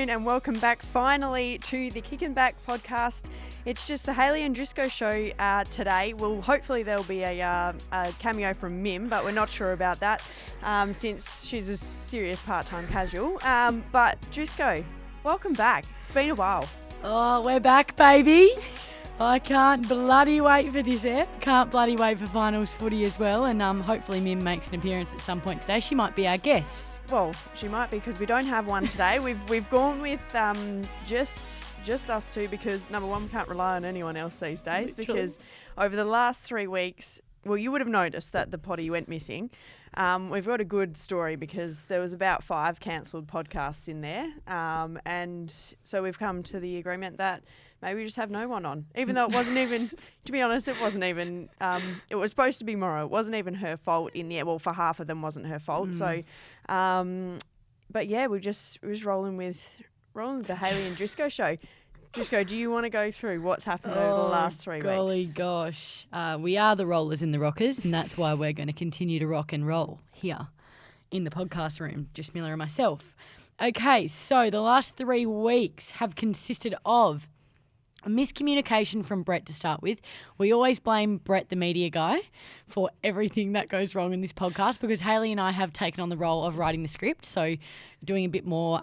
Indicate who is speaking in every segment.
Speaker 1: afternoon and welcome back finally to the Kickin Back podcast. It's just the Hayley and Drisco show today. Well, hopefully there'll be a cameo from Mim, but we're not sure about that since she's a serious part-time casual. But Drisco, welcome back. It's been a while.
Speaker 2: Oh, we're back, baby. I can't bloody wait for this ep. Can't bloody wait for finals footy as well. And hopefully Mim makes an appearance at some point today. She might be our guest.
Speaker 1: Well, she might be because we don't have one today. We've gone with just us two because, number one, we can't rely on anyone else these days.
Speaker 2: Literally.
Speaker 1: Because over the last 3 weeks, well, you would have noticed that the potty went missing. We've got a good story because there was about 5 cancelled podcasts in there. And so we've come to the agreement that maybe we just have no one on. Even though it wasn't even, to be honest, it wasn't even, it was supposed to be Morrow. It wasn't even her fault in the end. Well, for half of them wasn't her fault. So, but yeah, we're just rolling with the Hayley and Drisco show. Drisco, do you want to go through what's happened over the last 3 weeks?
Speaker 2: Golly gosh. We are the rollers and the rockers, and that's why we're going to continue to rock and roll here in the podcast room, just Miller and myself. Okay, so the last 3 weeks have consisted of a miscommunication from Brett to start with. We always blame Brett, the media guy, for everything that goes wrong in this podcast because Hayley and I have taken on the role of writing the script, so doing a bit more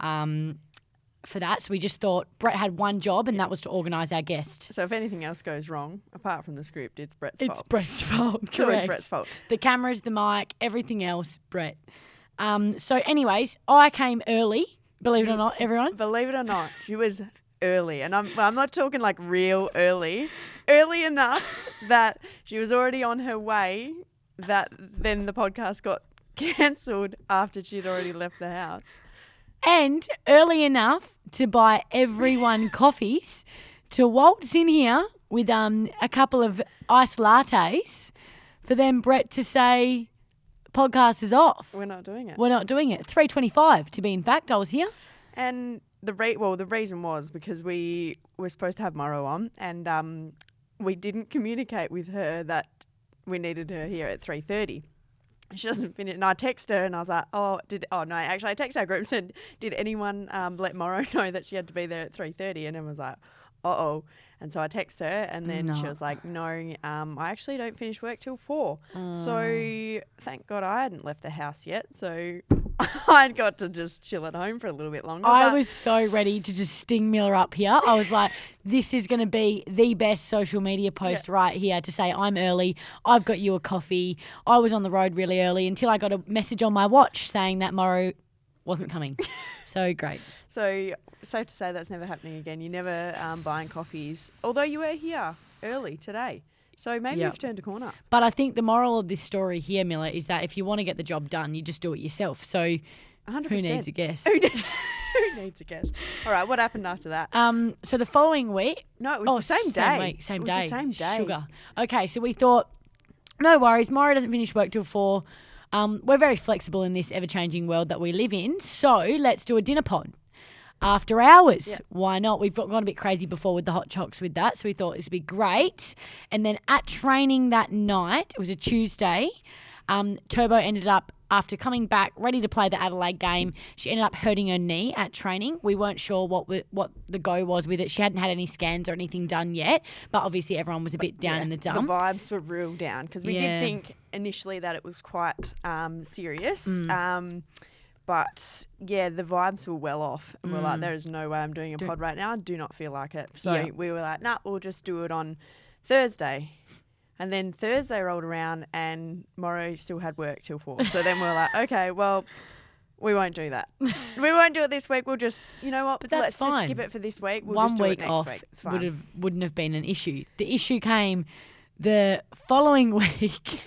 Speaker 2: for that. So we just thought Brett had one job and that was to organise our guest.
Speaker 1: So if anything else goes wrong, apart from the script, it's Brett's fault.
Speaker 2: It's Brett's fault,
Speaker 1: It's always
Speaker 2: correct.
Speaker 1: Brett's fault.
Speaker 2: The cameras, the mic, everything else, Brett. So anyways, I came early, believe it or not, everyone.
Speaker 1: Believe it or not, she was early. And I'm not talking like real early. Early enough that she was already on her way, that then the podcast got cancelled after she'd already left the house.
Speaker 2: And early enough to buy everyone coffees, to waltz in here with a couple of iced lattes for then Brett to say, podcast is off.
Speaker 1: We're not doing it.
Speaker 2: We're not doing it. 3:25 to be in fact, I was here.
Speaker 1: And the reason was because we were supposed to have Morrow on and we didn't communicate with her that we needed her here at 3:30. She doesn't finish, and I text her and I was like, I texted our group and said, did anyone let Morrow know that she had to be there at 3:30? And everyone was like, uh-oh. And so I text her and then she was like, no, I actually don't finish work till 4. So thank God I hadn't left the house yet. So I'd got to just chill at home for a little bit longer.
Speaker 2: I was so ready to just sting Miller up here. I was like, this is going to be the best social media post right here to say I'm early. I've got you a coffee. I was on the road really early until I got a message on my watch saying that Morrow wasn't coming. So great.
Speaker 1: So safe to say that's never happening again. You're never buying coffees, although you were here early today. So maybe you've turned a corner.
Speaker 2: But I think the moral of this story here, Miller, is that if you want to get the job done, you just do it yourself. So
Speaker 1: 100%.
Speaker 2: Who needs a guest?
Speaker 1: Who needs a guest? All right, what happened after that?
Speaker 2: So the following week.
Speaker 1: No, it was the same day.
Speaker 2: Same
Speaker 1: it
Speaker 2: day.
Speaker 1: Was the same day.
Speaker 2: Sugar. Okay, so we thought, no worries, Morrow doesn't finish work till 4. We're very flexible in this ever-changing world that we live in. So let's do a dinner pod. After hours. Yep. Why not? We've gone a bit crazy before with the hot chocks with that, so we thought this would be great. And then at training that night, it was a Tuesday, Turbo ended up, after coming back, ready to play the Adelaide game, she ended up hurting her knee at training. We weren't sure what the go was with it. She hadn't had any scans or anything done yet, but obviously everyone was a bit down in the dumps.
Speaker 1: The vibes were real down because we did think initially that it was quite serious. But, yeah, the vibes were well off. And we're like, there is no way I'm doing a pod right now. I do not feel like it. So we were like, we'll just do it on Thursday. And then Thursday rolled around and Morrow still had work till 4. So then we're like, okay, well, we won't do that. We won't do it this week. We'll just, you know what,
Speaker 2: but that's fine.
Speaker 1: Just skip it for this week. We'll
Speaker 2: 1
Speaker 1: just do
Speaker 2: week
Speaker 1: it next
Speaker 2: off
Speaker 1: week. It's fine.
Speaker 2: Wouldn't have been an issue. The issue came the following week.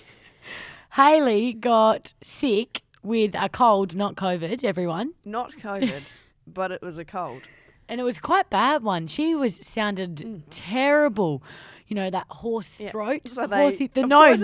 Speaker 2: Hayley got sick with a cold, not COVID, everyone.
Speaker 1: Not COVID, but it was a cold.
Speaker 2: And it was quite bad one. She sounded terrible. You know, that hoarse throat. So the nose.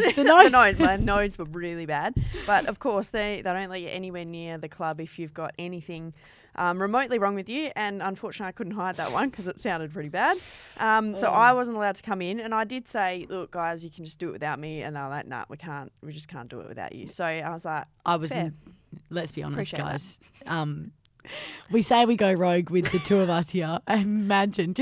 Speaker 1: My nose were really bad. But of course, they don't let you anywhere near the club if you've got anything remotely wrong with you. And unfortunately, I couldn't hide that one because it sounded pretty bad. So I wasn't allowed to come in. And I did say, look, guys, you can just do it without me. And they were like, nah, we can't. We just can't do it without you. So I was like, fair.
Speaker 2: Let's be honest,
Speaker 1: Appreciate
Speaker 2: guys. We say we go rogue with the two of us here. Imagine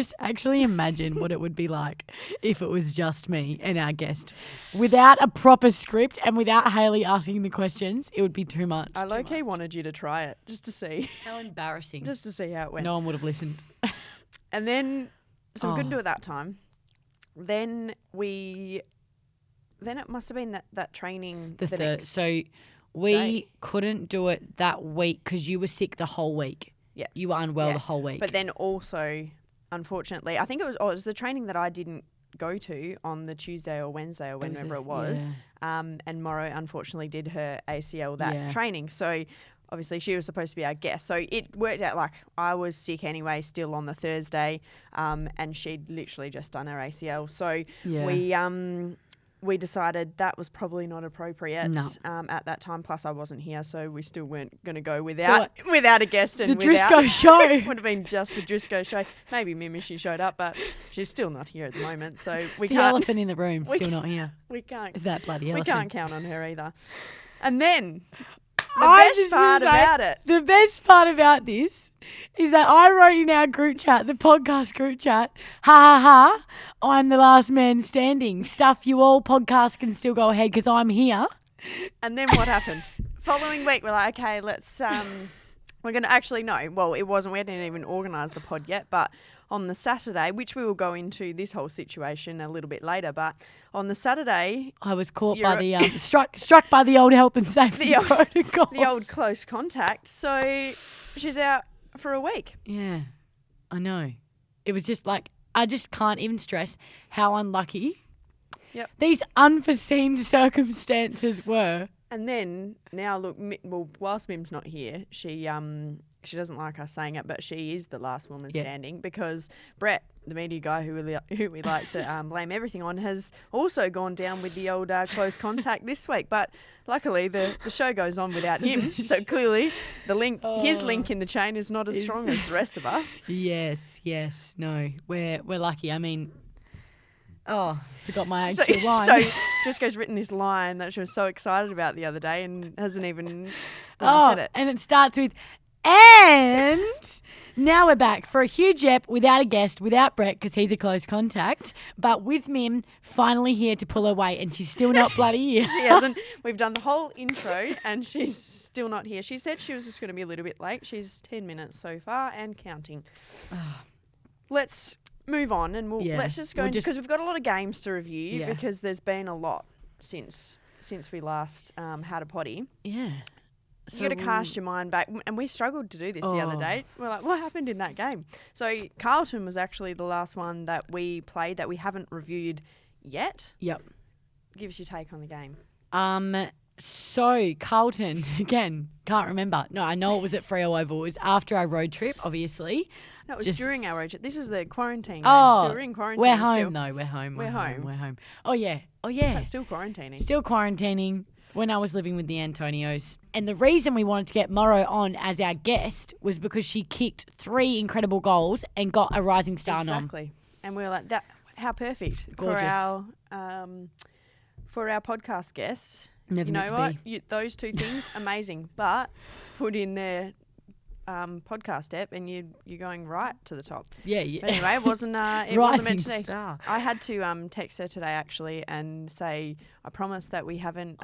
Speaker 2: what it would be like if it was just me and our guest. Without a proper script and without Hayley asking the questions, it would be too much.
Speaker 1: I low-key wanted you to try it just to see.
Speaker 2: How embarrassing.
Speaker 1: Just to see how it went.
Speaker 2: No one would have listened.
Speaker 1: And then, so we couldn't do it that time. Then it must have been that training.
Speaker 2: The third.
Speaker 1: next
Speaker 2: So we
Speaker 1: day.
Speaker 2: couldn't do it that week because you were sick the whole week.
Speaker 1: Yeah.
Speaker 2: You were unwell
Speaker 1: Yeah.
Speaker 2: the whole week.
Speaker 1: But then also, unfortunately, I think it was the training that I didn't go to on the Tuesday or Wednesday or whenever it was. And Morrow unfortunately did her ACL that training. So obviously she was supposed to be our guest. So it worked out like I was sick anyway, still on the Thursday, and she'd literally just done her ACL. So we decided that was probably not appropriate at that time. Plus, I wasn't here, so we still weren't going to go without a guest. And
Speaker 2: the Drisco show
Speaker 1: would have been just the Drisco show. Maybe Mimi, she showed up, but she's still not here at the moment. So
Speaker 2: the elephant in the room still not here.
Speaker 1: We can't.
Speaker 2: Is that bloody elephant?
Speaker 1: We can't count on her either. And then the best part about this is that I wrote in our group chat, the podcast group chat, ha ha ha, I'm the last man standing. Stuff you all, podcast can still go ahead because I'm here. And then what happened? Following week, we're like, okay, let's, we're going to actually, no, well, it wasn't, we hadn't even organised the pod yet, but on the Saturday, which we will go into this whole situation a little bit later, but on the Saturday...
Speaker 2: I was caught by the, struck by the old health and safety protocols.
Speaker 1: The old close contact. So she's out for a week.
Speaker 2: Yeah, I know. It was just like, I just can't even stress how unlucky these unforeseen circumstances were.
Speaker 1: And then now look, whilst Mim's not here, she doesn't like us saying it, but she is the last woman standing because Brett, the media guy who we like to blame everything on, has also gone down with the old close contact this week. But luckily the show goes on without him, so clearly his link in the chain is not as strong as the rest of us.
Speaker 2: Yes, no, we're lucky. I mean. Oh, forgot my actual line.
Speaker 1: So Drisco's written this line that she was so excited about the other day and hasn't even said it.
Speaker 2: And it starts with, and now we're back for a huge ep without a guest, without Brett because he's a close contact, but with Mim finally here to pull her weight and she's still not bloody here.
Speaker 1: She hasn't. We've done the whole intro and she's still not here. She said she was just going to be a little bit late. She's 10 minutes so far and counting. Let's move on and let's just go because we've got a lot of games to review because there's been a lot since we last had a potty.
Speaker 2: Yeah.
Speaker 1: So you got to cast your mind back, and we struggled to do this the other day. We're like, what happened in that game? So Carlton was actually the last one that we played that we haven't reviewed yet.
Speaker 2: Yep.
Speaker 1: Give us your take on the game.
Speaker 2: So Carlton, again, can't remember. No, I know it was at Freo Oval. It was after our road trip, obviously.
Speaker 1: No, it was during our road trip. This is the quarantine game.
Speaker 2: Oh,
Speaker 1: so we're in quarantine.
Speaker 2: We're home,
Speaker 1: still.
Speaker 2: though. We're home.
Speaker 1: We're home.
Speaker 2: Oh, yeah.
Speaker 1: But still quarantining.
Speaker 2: Still quarantining when I was living with the Antonios. And the reason we wanted to get Morrow on as our guest was because she kicked 3 incredible goals and got a Rising Star nom.
Speaker 1: Exactly. And we were like, how perfect.
Speaker 2: Gorgeous.
Speaker 1: For our podcast guest.
Speaker 2: Never
Speaker 1: you know what? Those 2 things, amazing. But put in their podcast app and you're going right to the top.
Speaker 2: Yeah.
Speaker 1: But anyway, it wasn't meant to be.
Speaker 2: Star.
Speaker 1: I had to text her today actually and say, I promise that we haven't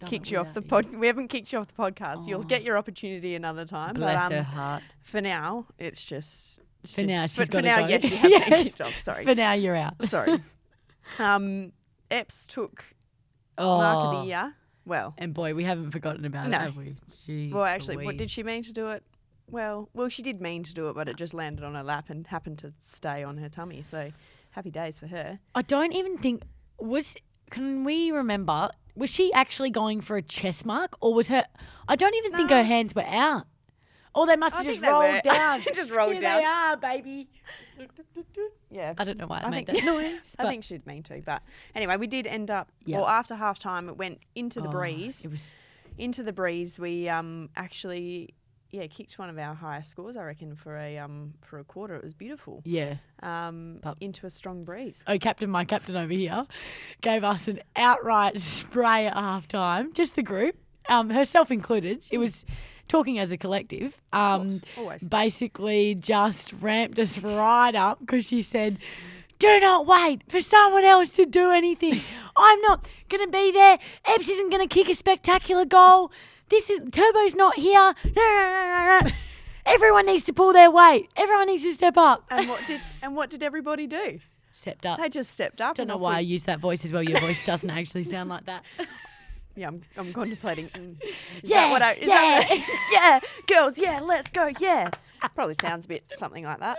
Speaker 1: kicked you off the pod. We haven't kicked you off the podcast. You'll get your opportunity another time.
Speaker 2: Bless her heart.
Speaker 1: For now, it's just...
Speaker 2: Now, she's got to go.
Speaker 1: Yes, you have been kicked off. Sorry.
Speaker 2: For now, you're out.
Speaker 1: Sorry. Epps took... Mark of the year. Well.
Speaker 2: And boy, we haven't forgotten about it, have we? Jeez,
Speaker 1: well, actually, what did she mean to do it? Well, she did mean to do it, but it just landed on her lap and happened to stay on her tummy. So, happy days for her.
Speaker 2: I don't even think... Can we remember... Was she actually going for a chest mark? Or was her... I don't even think her hands were out. Or they must have just rolled down.
Speaker 1: Just rolled
Speaker 2: Here
Speaker 1: down.
Speaker 2: they are, baby.
Speaker 1: Yeah.
Speaker 2: I don't know why I made that noise.
Speaker 1: I think she'd mean to. But anyway, we did end up... Well, after half-time, it went into the breeze.
Speaker 2: It was...
Speaker 1: Into the breeze, we actually... Yeah, kicked one of our highest scores, I reckon, for a quarter. It was beautiful.
Speaker 2: Yeah.
Speaker 1: Into a strong breeze.
Speaker 2: Oh, my captain over here, gave us an outright spray at half-time, just the group, herself included. It was talking as a collective,
Speaker 1: Always.
Speaker 2: basically just ramped us right up because she said, do not wait for someone else to do anything. I'm not going to be there. Ebbs isn't going to kick a spectacular goal. Turbo's not here. No. Everyone needs to pull their weight. Everyone needs to step up.
Speaker 1: And what did everybody do?
Speaker 2: Stepped up.
Speaker 1: They just stepped up.
Speaker 2: Don't know why I use that voice as well. Your voice doesn't actually sound like that.
Speaker 1: Yeah, I'm contemplating.
Speaker 2: Yeah,
Speaker 1: girls, yeah, let's go, yeah. Probably sounds a bit something like that.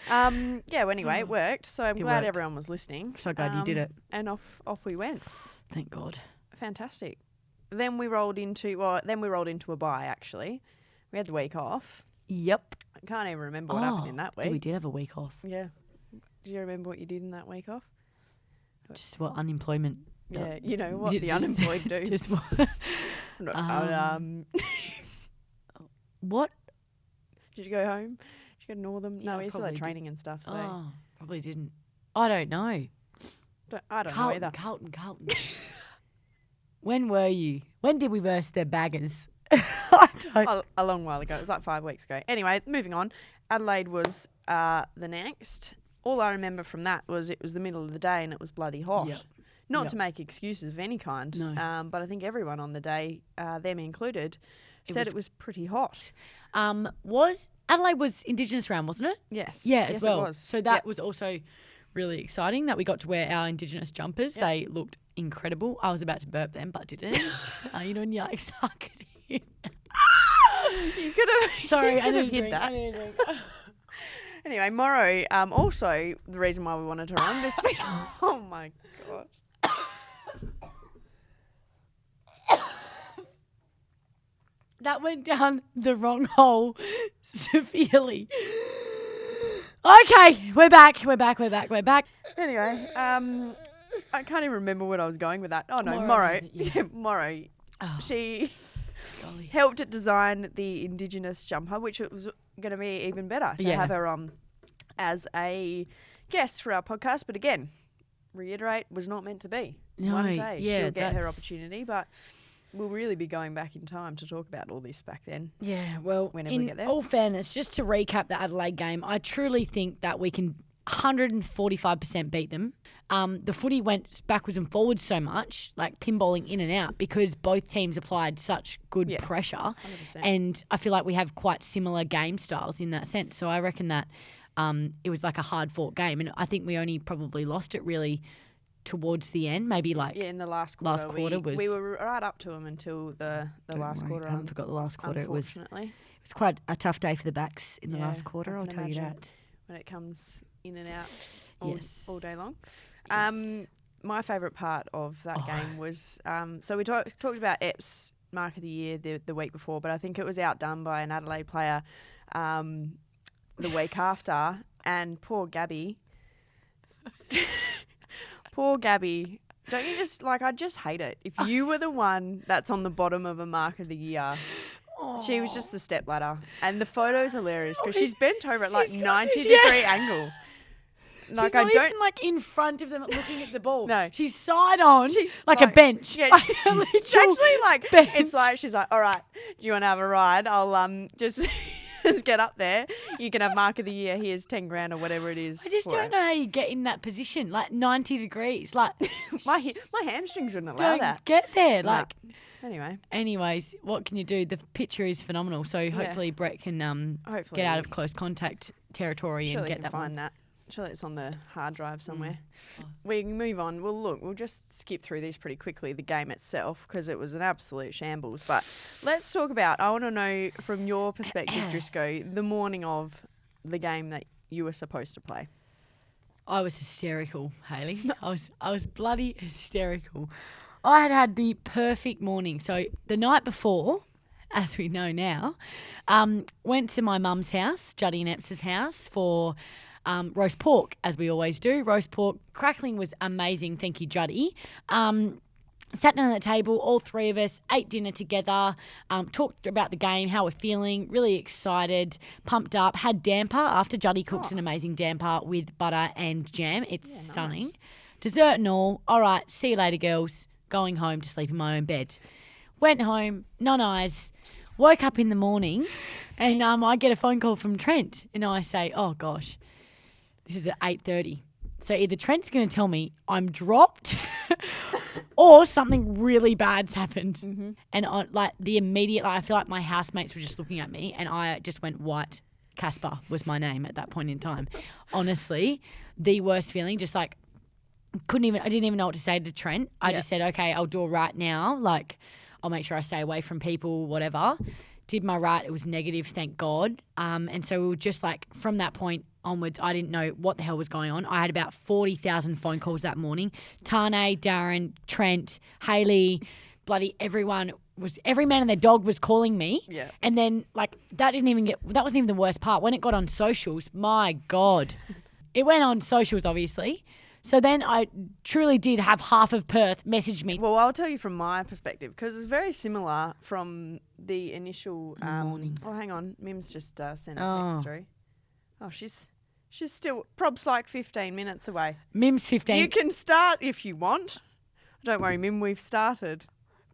Speaker 1: Well, anyway, it worked. So I'm glad everyone was listening.
Speaker 2: So glad you did it.
Speaker 1: And off we went.
Speaker 2: Thank God.
Speaker 1: Fantastic. Then we rolled into a bye. Actually, we had the week off.
Speaker 2: Yep.
Speaker 1: I can't even remember what happened in that week.
Speaker 2: We did have a week off.
Speaker 1: Yeah. Do you remember what you did in that week off?
Speaker 2: Just what unemployment.
Speaker 1: Yeah, you know what the unemployed do.
Speaker 2: Just what? What?
Speaker 1: Did you go home? Did you go to Northam?
Speaker 2: Yeah,
Speaker 1: No, we still had training and stuff. So
Speaker 2: probably didn't. I don't know.
Speaker 1: I don't know either.
Speaker 2: Carlton. When were you? When did we burst their baggers?
Speaker 1: A long while ago. It was like 5 weeks ago. Anyway, moving on. Adelaide was the next. All I remember from that was it was the middle of the day and it was bloody hot.
Speaker 2: Yep.
Speaker 1: Not to make excuses of any kind,
Speaker 2: No.
Speaker 1: But I think everyone on the day, them included, said it was pretty hot.
Speaker 2: Adelaide was Indigenous Round, wasn't it?
Speaker 1: Yes.
Speaker 2: Yeah,
Speaker 1: yes,
Speaker 2: as well.
Speaker 1: It was.
Speaker 2: So that was also really exciting that we got to wear our Indigenous jumpers.
Speaker 1: Yep.
Speaker 2: They looked incredible. I was about to burp them, but didn't. You know, and you're like, suck it in.
Speaker 1: You could have.
Speaker 2: Sorry, I
Speaker 1: didn't
Speaker 2: didn't
Speaker 1: hit that.
Speaker 2: drink.
Speaker 1: Anyway, Morrow, also the reason why we wanted her on this week. Oh my God.
Speaker 2: That went down the wrong hole severely. Okay, we're back.
Speaker 1: Anyway, I can't even remember what I was going with that. Oh no,
Speaker 2: Morrow.
Speaker 1: Morrow.
Speaker 2: Oh,
Speaker 1: She
Speaker 2: golly.
Speaker 1: helped design the Indigenous jumper, which was going to be even better to have her on as a guest for our podcast. But again, reiterate, was not meant to be.
Speaker 2: No,
Speaker 1: One day she'll get her
Speaker 2: that's-
Speaker 1: opportunity, but we'll really be going back in time to talk about all this back then.
Speaker 2: Yeah, well,
Speaker 1: Whenever we get
Speaker 2: in
Speaker 1: there.
Speaker 2: all fairness, just to recap the Adelaide game, I truly think that we can 145% beat them. The footy went backwards and forwards so much, like pinballing in and out, because both teams applied such good pressure.
Speaker 1: 100%.
Speaker 2: And I feel like we have quite similar game styles in that sense. So I reckon that it was like a hard-fought game. And I think we only probably lost it really towards the end, maybe like
Speaker 1: in the last quarter.
Speaker 2: was
Speaker 1: we were right up to them until the last quarter.
Speaker 2: I haven't forgot the last quarter. It was
Speaker 1: Unfortunately,
Speaker 2: quite a tough day for the backs in the
Speaker 1: Yeah,
Speaker 2: last quarter.
Speaker 1: I
Speaker 2: I'll
Speaker 1: can
Speaker 2: tell you
Speaker 1: imagine.
Speaker 2: that.
Speaker 1: when it comes in and out all day long.
Speaker 2: Yes.
Speaker 1: My favourite part of that game was so we talked about Epps' mark of the year the week before, but I think it was outdone by an Adelaide player the week after, and poor Gabby. Poor Gabby. Don't you just, I just hate it. If you were the one that's on the bottom of a mark of the year, she was just the stepladder. And the photo's hilarious because she's bent over at 90-degree angle.
Speaker 2: She's not even in front of them looking at the ball.
Speaker 1: No.
Speaker 2: She's side on,
Speaker 1: She's
Speaker 2: like a bench.
Speaker 1: Yeah,
Speaker 2: Like a
Speaker 1: she's actually
Speaker 2: bench.
Speaker 1: it's like, she's like, all right, do you want to have a ride? I'll just get up there. You can have mark of the year. Here's 10 grand or whatever it is.
Speaker 2: I just don't know how you get in that position, like 90 degrees. Like,
Speaker 1: my hamstrings wouldn't allow
Speaker 2: don't
Speaker 1: that.
Speaker 2: get there.
Speaker 1: No.
Speaker 2: Like,
Speaker 1: Anyway,
Speaker 2: anyways, what can you do? The picture is phenomenal. So hopefully Brett can
Speaker 1: hopefully
Speaker 2: get out of close contact territory
Speaker 1: surely
Speaker 2: and get
Speaker 1: can
Speaker 2: that
Speaker 1: find
Speaker 2: one.
Speaker 1: that. Surely it's on the hard drive somewhere. We can move on. Well, look, we'll just skip through these pretty quickly, the game itself, because it was an absolute shambles. But let's talk about, I want to know from your perspective, Drisco, the morning of the game that you were supposed to play.
Speaker 2: I was hysterical, Hayley. I was bloody hysterical. I had the perfect morning. So the night before, as we know now, went to my mum's house, Juddy and Epps' house, for roast pork, as we always do. Roast pork. Crackling was amazing. Thank you, Juddy. Sat down at the table, all three of us, ate dinner together, talked about the game, how we're feeling, really excited, pumped up, had damper after Juddy cooks an amazing damper with butter and jam. It's stunning.
Speaker 1: Nice.
Speaker 2: Dessert and all. All right, see you later, girls. Going home to sleep in my own bed. Went home, non-eyes, Woke up in the morning and I get a phone call from Trent and I say, oh, gosh, this is at 8:30. So either Trent's going to tell me I'm dropped or something really bad's happened. Mm-hmm. And I feel like my housemates were just looking at me and I just went white. Casper was my name at that point in time. Honestly, the worst feeling, just like I didn't even know what to say to Trent. I just said, okay, I'll do it right now. Like, I'll make sure I stay away from people, whatever. Did my right. It was negative, thank God. And so we were just like, from that point onwards, I didn't know what the hell was going on. I had about 40,000 phone calls that morning. Tane, Darren, Trent, Hayley, bloody everyone every man and their dog was calling me.
Speaker 1: Yeah.
Speaker 2: And then that wasn't even the worst part. When it got on socials, my God. It went on socials, obviously. So then I truly did have half of Perth message me.
Speaker 1: Well, I'll tell you from my perspective because it's very similar from the initial
Speaker 2: morning.
Speaker 1: Oh, hang on. Mim's just sent a text through. Oh, she's still prob's like 15 minutes away.
Speaker 2: Mim's 15.
Speaker 1: You can start if you want. Don't worry, Mim, we've started.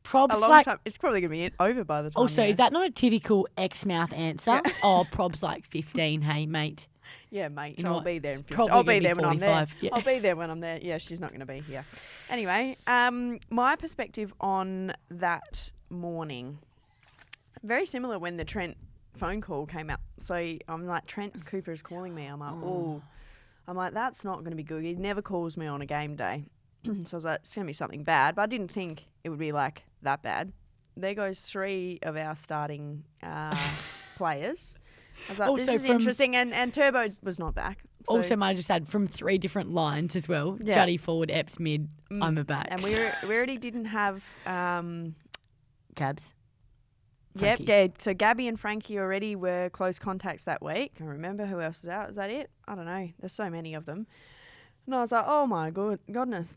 Speaker 2: Prob's
Speaker 1: a long time. It's probably going to be over by the time.
Speaker 2: Also, is that not a typical ex-mouth answer? Yeah. Oh, prob's like 15, hey, mate.
Speaker 1: Yeah, mate. So I'll be there in 15. I'll be there when I'm there. Yeah. I'll be there when I'm there. Yeah, she's not going to be here. Anyway, my perspective on that morning, very similar when the Trent phone call came out. So I'm like, Trent Cooper is calling me. I'm like, oh. I'm like, that's not going to be good. He never calls me on a game day. So I was like, it's going to be something bad. But I didn't think it would be like that bad. There goes 3 of our starting players. I was like, also this is interesting. And Turbo was not back. So.
Speaker 2: Also, might I just add, from 3 different lines as well. Yeah. Juddy forward, Epps mid, I'm a back.
Speaker 1: And we already didn't have...
Speaker 2: Cabs.
Speaker 1: Frankie. Yep, yeah. So Gabby and Frankie already were close contacts that week. I remember who else was out. Is that it? I don't know. There's so many of them. And I was like, oh my goodness.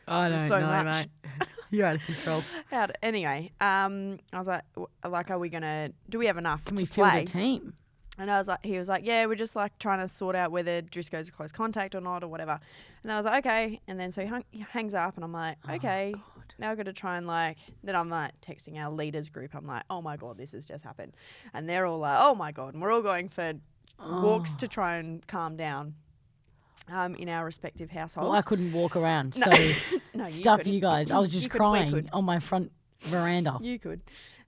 Speaker 2: I don't
Speaker 1: so
Speaker 2: know,
Speaker 1: much.
Speaker 2: mate. You're out of control.
Speaker 1: Anyway, I was like, are we do we have enough
Speaker 2: Can
Speaker 1: to
Speaker 2: we
Speaker 1: play?
Speaker 2: field a team?
Speaker 1: And he was like, yeah, we're just like trying to sort out whether Drisco's a close contact or not or whatever. And I was like, okay. And then so he hangs up and I'm like, okay, now I've got to try and then I'm like texting our leaders group. I'm like, oh my God, this has just happened. And they're all like, oh my God. And we're all going for walks to try and calm down. In our respective households.
Speaker 2: Well, I couldn't walk around, so
Speaker 1: no,
Speaker 2: stuff you guys. I was just crying on my front veranda.
Speaker 1: You could.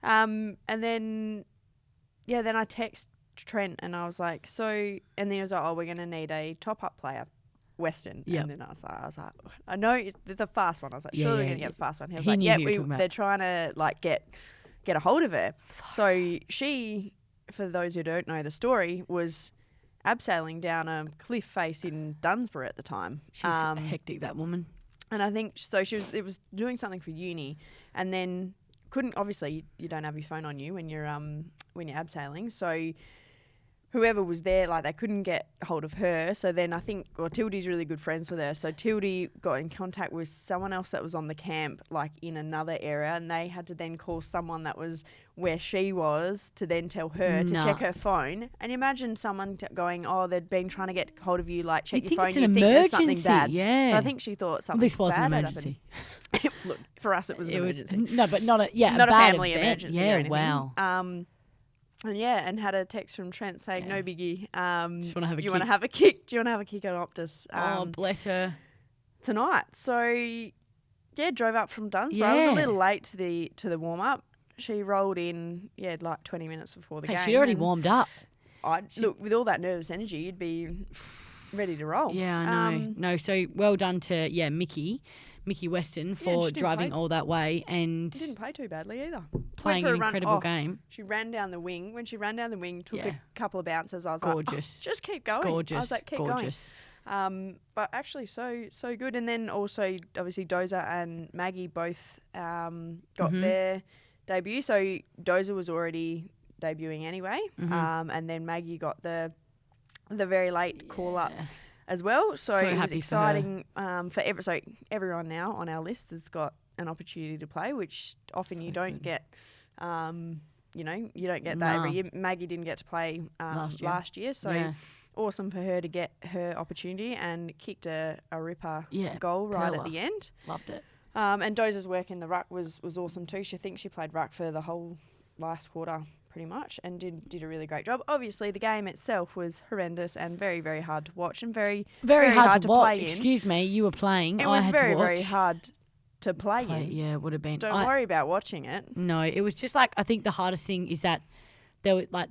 Speaker 1: And then, then I text Trent and I was like, and then he was like, oh, we're going to need a top-up player, Western. Yep. And then I was like, I know the fast one. I was like, sure, we're going to get the fast one. He was like, yeah, they're trying to get a hold of her. So she, for those who don't know the story, was abseiling down a cliff face in Dunsborough at the time.
Speaker 2: She's hectic, that woman.
Speaker 1: And I think so. It was doing something for uni, and then obviously you don't have your phone on you when you're abseiling. So whoever was there, they couldn't get hold of her. So then I think, Tildy's really good friends with her. So Tildy got in contact with someone else that was on the camp, in another area, and they had to then call someone that was where she was to then tell her to check her phone. And imagine someone going, oh, they'd been trying to get hold of you, check your phone.
Speaker 2: It's an emergency. Something bad. Yeah.
Speaker 1: So I think she thought something bad.
Speaker 2: This was an emergency.
Speaker 1: Look, for us it was an emergency.
Speaker 2: No, but not a
Speaker 1: family
Speaker 2: event.
Speaker 1: emergency.
Speaker 2: Yeah,
Speaker 1: or anything.
Speaker 2: wow.
Speaker 1: And had a text from Trent saying, no biggie.
Speaker 2: Just want to
Speaker 1: want to have a kick? Do you want to have a kick at Optus?
Speaker 2: Bless her.
Speaker 1: Tonight. So, drove up from Dunsborough. I was a little late to the warm-up. She rolled in, 20 minutes before the game.
Speaker 2: She'd already warmed up.
Speaker 1: Look, with all that nervous energy, you'd be ready to roll.
Speaker 2: Yeah, I know. No, so well done to, Mickey Weston for driving all that way and...
Speaker 1: She didn't play too badly either.
Speaker 2: Playing an incredible game.
Speaker 1: She ran down the wing. When she ran down the wing, took a couple of bounces. I was
Speaker 2: gorgeous.
Speaker 1: Just keep going.
Speaker 2: Gorgeous.
Speaker 1: I was like, keep going. But actually so good. And then also, obviously, Dozer and Maggie both got their debut. So Dozer was already debuting anyway. And then Maggie got the very late call-up as well. So it was exciting for everyone now on our list has got an opportunity to play, which often you don't get. You don't get that every year. Maggie didn't get to play last year, so awesome for her to get her opportunity and kicked a ripper goal right at the end.
Speaker 2: Loved it.
Speaker 1: And Doza's work in the ruck was awesome too. She thinks she played ruck for the whole last quarter pretty much and did a really great job. Obviously, the game itself was horrendous and very, very hard to watch and very
Speaker 2: hard to watch.
Speaker 1: play in.
Speaker 2: Excuse me, you were playing.
Speaker 1: It
Speaker 2: I
Speaker 1: was
Speaker 2: had
Speaker 1: very,
Speaker 2: to watch.
Speaker 1: very hard to play in.
Speaker 2: Yeah, it would have been.
Speaker 1: Don't worry about watching it.
Speaker 2: No, it was just like, I think the hardest thing is that there was like,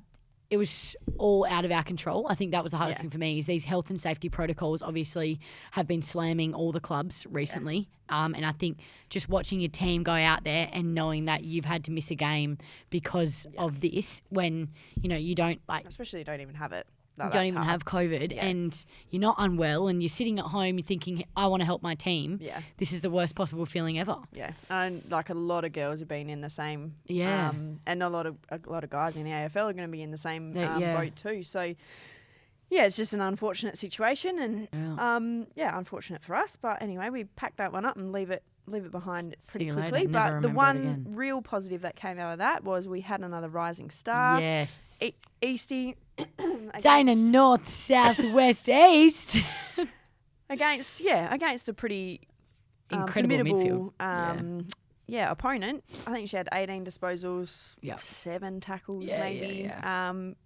Speaker 2: it was all out of our control. I think that was the hardest thing for me is these health and safety protocols obviously have been slamming all the clubs recently. And I think just watching your team go out there and knowing that you've had to miss a game because of this when, you know, you don't like...
Speaker 1: Especially you don't even have it.
Speaker 2: You don't even have COVID and you're not unwell and you're sitting at home, you're thinking, I want to help my team. Yeah. This is the worst possible feeling ever.
Speaker 1: Yeah. And like a lot of girls have been in the same.
Speaker 2: Yeah.
Speaker 1: And a lot of guys in the AFL are going to be in the same boat too. So, yeah, it's just an unfortunate situation and, unfortunate for us. But anyway, we packed that one up and leave it behind pretty quickly. But the one real positive that came out of that was we had another rising star.
Speaker 2: Yes.
Speaker 1: Eastie.
Speaker 2: Dana North, South, West, East.
Speaker 1: against a pretty
Speaker 2: incredible
Speaker 1: midfield. Opponent. I think she had 18 disposals, 7 tackles maybe.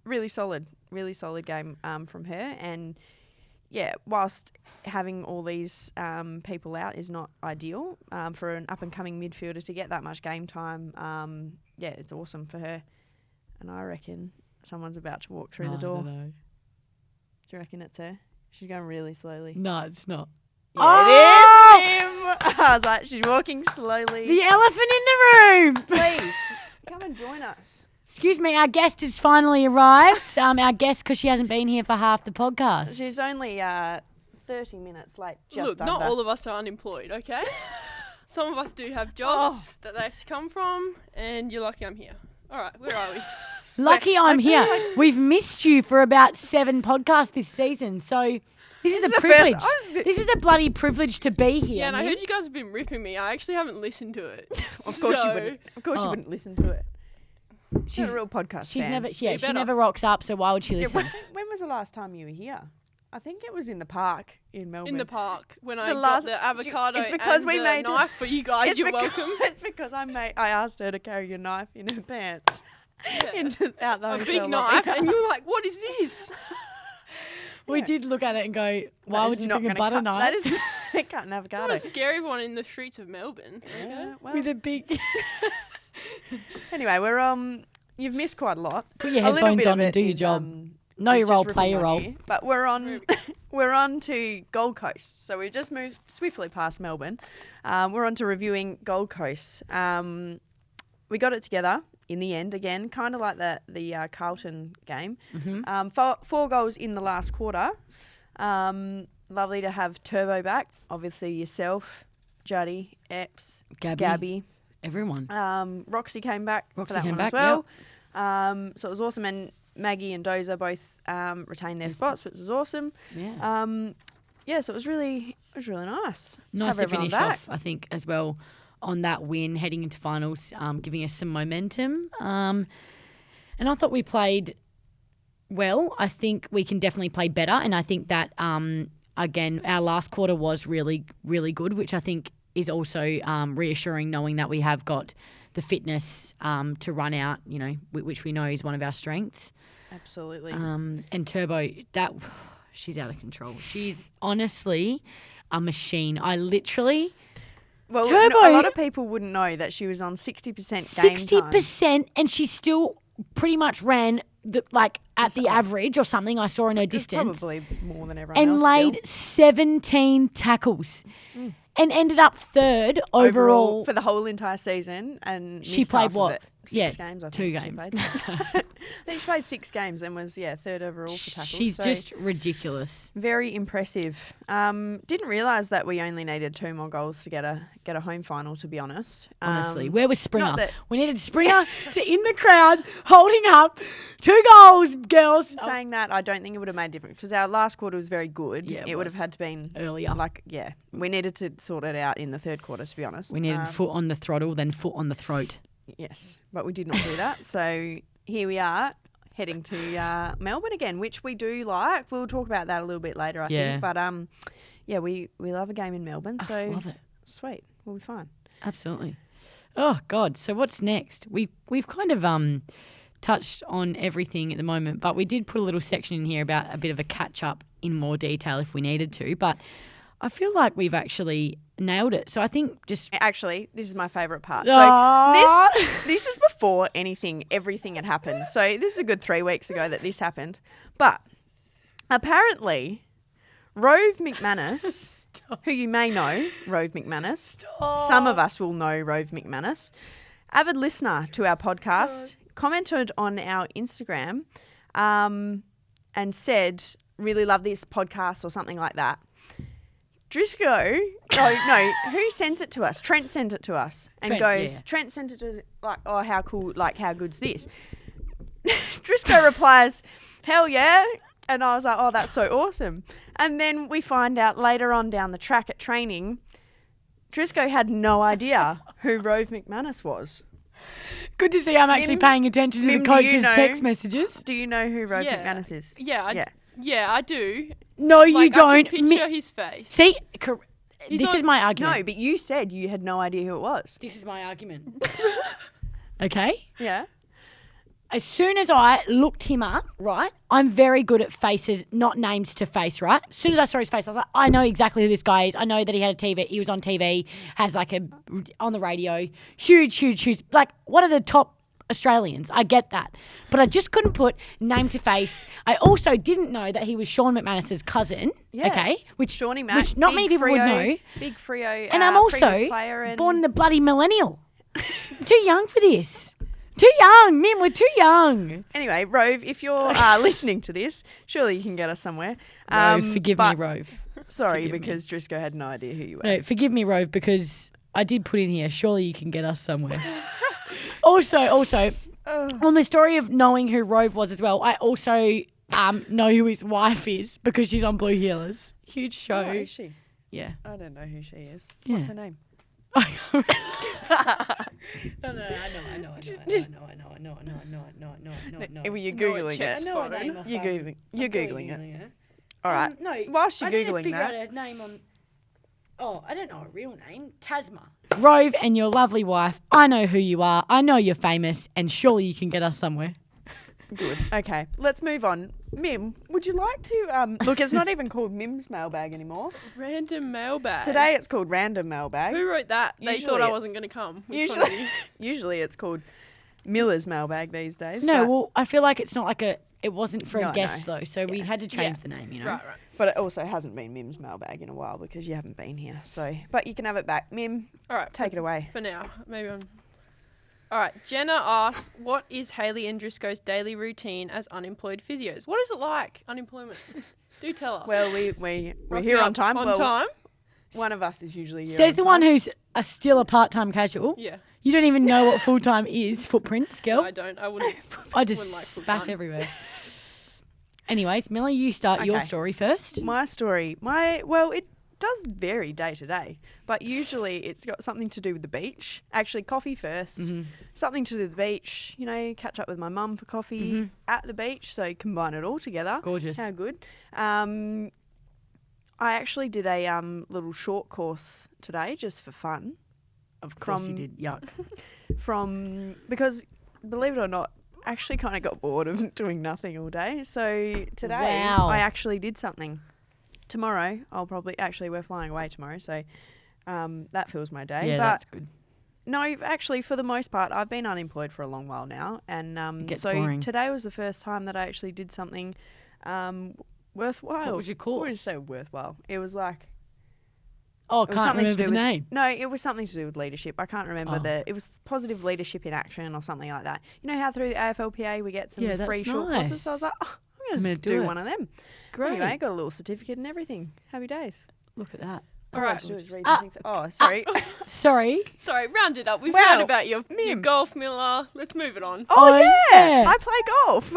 Speaker 1: Really solid game from her. And whilst having all these people out is not ideal for an up-and-coming midfielder to get that much game time, it's awesome for her. And I reckon someone's about to walk through the door.
Speaker 2: I don't know.
Speaker 1: Do you reckon it's her? She's going really slowly.
Speaker 2: No, it's not.
Speaker 1: Yeah, it is him! I was like, she's walking slowly.
Speaker 2: The elephant in the room!
Speaker 1: Please, come and join us.
Speaker 2: Excuse me, our guest has finally arrived. Our guest, because she hasn't been here for half the podcast.
Speaker 1: She's only 30 minutes late,
Speaker 3: Look, not all of us are unemployed, okay? Some of us do have jobs that they have to come from, and you're lucky I'm here. All right, where are we?
Speaker 2: Lucky I'm here. We've missed you for about 7 podcasts this season, so this is a privilege. This is a bloody privilege to be here.
Speaker 3: Yeah, and I heard you guys have been ripping me. I actually haven't listened to it.
Speaker 1: Of course you wouldn't. Of course you wouldn't listen to it. She's a real podcast
Speaker 2: She's
Speaker 1: fan.
Speaker 2: never. Yeah, she never rocks up. So why would she listen?
Speaker 1: When was the last time you were here? I think it was in the park in Melbourne.
Speaker 3: In the park when I got the avocado and the knife for you guys. You're welcome.
Speaker 1: It's because I asked her to carry a knife in her pants. Out the
Speaker 3: a big knife, and you're like, what is this?
Speaker 2: We did look at it and go, why would you bring a butter knife?
Speaker 1: That is cut an avocado.
Speaker 3: What a scary one in the streets of Melbourne.
Speaker 1: Yeah, well.
Speaker 2: With a big...
Speaker 1: Anyway, we're you've missed quite a lot.
Speaker 2: Put your headphones on and do your job. Know your role, play your role.
Speaker 1: But we're on to Gold Coast. So we've just moved swiftly past Melbourne. We're on to reviewing Gold Coast. We got it together in the end again, kind of like the Carlton game. Mm-hmm. 4 goals in the last quarter. Lovely to have Turbo back. Obviously yourself, Juddy, Epps, Gabby.
Speaker 2: Everyone.
Speaker 1: Roxy came back
Speaker 2: Roxy
Speaker 1: for that
Speaker 2: came
Speaker 1: one
Speaker 2: back,
Speaker 1: as well. Yep. So it was awesome. And Maggie and Dozer both retained their spots, which was awesome.
Speaker 2: Yeah.
Speaker 1: So it was really nice.
Speaker 2: Nice to finish off, I think, as well, on that win, heading into finals, giving us some momentum. And I thought we played well. I think we can definitely play better. And I think that, again, our last quarter was really, really good, which I think is also reassuring, knowing that we have got the fitness to run out, you know, which we know is one of our strengths.
Speaker 1: Absolutely.
Speaker 2: And Turbo, she's out of control. She's honestly a machine. I literally...
Speaker 1: Well,
Speaker 2: Turbo,
Speaker 1: a lot of people wouldn't know that she was on 60% game
Speaker 2: 60%, and she still pretty much ran at the average or something I saw in her distance.
Speaker 1: Probably more than everyone
Speaker 2: and
Speaker 1: else.
Speaker 2: And laid 17 tackles. And ended up 3rd overall
Speaker 1: for the whole entire season. And
Speaker 2: she played what?
Speaker 1: 6 games, I think.
Speaker 2: 2 games.
Speaker 1: I think she played 6 games and was 3rd overall for tackles.
Speaker 2: She's just ridiculous.
Speaker 1: Very impressive. Didn't realise that we only needed 2 more goals to get a home final, to be honest.
Speaker 2: Honestly, where was Springer? We needed Springer to in the crowd, holding up 2 goals, girls.
Speaker 1: Saying that, I don't think it would have made a difference because our last quarter was very good.
Speaker 2: Yeah,
Speaker 1: it would have had to been
Speaker 2: earlier.
Speaker 1: We needed to sort it out in the 3rd quarter, to be honest.
Speaker 2: We needed foot on the throttle, then foot on the throat.
Speaker 1: Yes, but we did not do that. So here we are heading to Melbourne again, which we do like. We'll talk about that a little bit later, I think. But we love a game in Melbourne.
Speaker 2: I love it.
Speaker 1: Sweet. We'll be fine.
Speaker 2: Absolutely. Oh God. So what's next? We've kind of touched on everything at the moment, but we did put a little section in here about a bit of a catch up in more detail if we needed to. But I feel like we've actually nailed it. So I think just
Speaker 1: Actually, this is my favourite part.
Speaker 2: Ah.
Speaker 1: So this is before everything had happened. So this is a good 3 weeks ago that this happened. But apparently, Rove McManus, who you may know, Rove McManus, some of us will know Rove McManus, avid listener to our podcast, commented on our Instagram and said, really love this podcast or something like that. Drisco, no, who sends it to us? Trent sent it to us and Trent sent it to us like, oh, how cool, like, how good's this? Drisco replies, hell yeah. And I was like, oh, that's so awesome. And then we find out later on down the track at training, Drisco had no idea who Rove McManus was.
Speaker 2: Good to see I'm actually paying attention to the coach's text messages.
Speaker 1: Do you know who Rove McManus is?
Speaker 3: Yeah, I do.
Speaker 2: No, you don't.
Speaker 3: I can picture his face.
Speaker 2: See, this is my argument.
Speaker 1: No, but you said you had no idea who it was.
Speaker 2: This is my argument. Okay?
Speaker 1: Yeah.
Speaker 2: As soon as I looked him up, right, I'm very good at faces, not names to face, right? As soon as I saw his face, I was like, I know exactly who this guy is. I know that he was on TV, has like on the radio, huge, like one of the top Australians. I get that. But I just couldn't put name to face. I also didn't know that he was Sean McManus's cousin.
Speaker 1: Yes.
Speaker 2: Okay. Which
Speaker 1: Shawnee Mac,
Speaker 2: which not many people would know.
Speaker 1: Big Freo.
Speaker 2: And I'm also born in the bloody millennial. Too young for this. Too young. Mim, we're too young.
Speaker 1: Anyway, Rove, if you're listening to this, surely you can get us somewhere.
Speaker 2: Rove, forgive me, Rove.
Speaker 1: Sorry,
Speaker 2: Forgive
Speaker 1: because Drisco had no idea who you were.
Speaker 2: No, forgive me, Rove, because I did put in here, surely you can get us somewhere. Also, on the story of knowing who Rove was as well, I also know who his wife is because she's on Blue Heelers. Huge show.
Speaker 1: Oh, is she?
Speaker 2: Yeah.
Speaker 1: I don't know who she is.
Speaker 2: Yeah.
Speaker 1: What's her name?
Speaker 2: No, I know.
Speaker 1: Were you Googling
Speaker 3: checks
Speaker 1: it?
Speaker 2: I know her name off,
Speaker 1: You're Googling it. All
Speaker 2: All
Speaker 1: right.
Speaker 2: No,
Speaker 1: Whilst you're
Speaker 2: I didn't
Speaker 1: Googling
Speaker 2: figure
Speaker 1: that.
Speaker 2: out her name on. Oh, I don't know her real name. Tasma. Rove and your lovely wife. I know who you are. I know you're famous, and surely you can get us somewhere.
Speaker 1: Good. Okay, let's move on. Mim, would you like to look? It's not even called Mim's mailbag anymore.
Speaker 3: Random mailbag.
Speaker 1: Today it's called Random Mailbag.
Speaker 3: Who wrote that? They
Speaker 1: Usually
Speaker 3: thought I
Speaker 1: it's-
Speaker 3: wasn't going to come. Which one of you?
Speaker 1: Usually it's called Miller's mailbag these days.
Speaker 2: No,
Speaker 1: but,
Speaker 2: well, I feel like it's not like a. It wasn't for
Speaker 1: No,
Speaker 2: a guest
Speaker 1: no.
Speaker 2: though, so we
Speaker 1: Yeah.
Speaker 2: had to change the name. You know.
Speaker 3: Right.
Speaker 1: but it also hasn't been Mim's mailbag in a while because you haven't been here. So, but you can have it back. Mim,
Speaker 3: All right.
Speaker 1: take it away.
Speaker 3: For now. Maybe I'm... All right. Jenna asks, what is Hayley and Drisco's daily routine as unemployed physios? What is it like, unemployment? Do tell us.
Speaker 1: Well, we're
Speaker 3: Rock
Speaker 1: here
Speaker 3: me
Speaker 1: on
Speaker 3: up
Speaker 1: time.
Speaker 3: On
Speaker 1: Well,
Speaker 3: time?
Speaker 1: one of us is usually here.
Speaker 2: Says
Speaker 1: on
Speaker 2: the
Speaker 1: time.
Speaker 2: one who's still a part-time casual.
Speaker 3: Yeah.
Speaker 2: You don't even know what full-time is. Footprints, girl.
Speaker 3: No, I don't. I wouldn't.
Speaker 2: I just
Speaker 3: wouldn't like
Speaker 2: spat
Speaker 3: full-time.
Speaker 2: everywhere. Anyways, Millie, you start your
Speaker 1: Okay.
Speaker 2: story first.
Speaker 1: My story, it does vary day to day, but usually it's got something to do with the beach. Actually, coffee first.
Speaker 2: Mm-hmm.
Speaker 1: Something to do with the beach, catch up with my mum for coffee at the beach, so combine it all together.
Speaker 2: Gorgeous.
Speaker 1: How good. I actually did a little short course today just for fun.
Speaker 2: Of course you
Speaker 1: From-
Speaker 2: did. Yuck.
Speaker 1: Because, believe it or not, I actually kind of got bored of doing nothing all day. So today
Speaker 2: Wow.
Speaker 1: I actually did something. Tomorrow we're flying away tomorrow, so that fills my day.
Speaker 2: Yeah,
Speaker 1: but
Speaker 2: that's good.
Speaker 1: no, actually, for the most part, I've been unemployed for a long while now, and
Speaker 2: gets
Speaker 1: so
Speaker 2: boring.
Speaker 1: today was the first time that I actually did something worthwhile.
Speaker 2: What was your
Speaker 1: I
Speaker 2: course?
Speaker 1: wouldn't say worthwhile. It was like
Speaker 2: Oh,
Speaker 1: it was
Speaker 2: can't
Speaker 1: something to
Speaker 2: remember
Speaker 1: do
Speaker 2: the
Speaker 1: with
Speaker 2: name.
Speaker 1: No, it was something to do with leadership. I can't remember
Speaker 2: Oh.
Speaker 1: it was positive leadership in action or something like that. You know how through the AFLPA we get some
Speaker 2: Yeah, that's
Speaker 1: free short courses. So I was
Speaker 2: nice.
Speaker 1: like, I'm
Speaker 2: gonna
Speaker 1: going to do
Speaker 2: it.
Speaker 1: one of them.
Speaker 2: Great.
Speaker 1: Anyway, got a little certificate and everything. Happy days.
Speaker 2: Look at that.
Speaker 1: All
Speaker 3: right.
Speaker 1: right, to do is read
Speaker 2: Ah.
Speaker 1: the things. Oh, sorry.
Speaker 2: Sorry.
Speaker 3: Sorry, round it up. We've
Speaker 1: Wow.
Speaker 3: heard about your
Speaker 1: Mim.
Speaker 3: golf, Miller. Let's move it on.
Speaker 1: Oh,
Speaker 2: yeah.
Speaker 1: I play golf.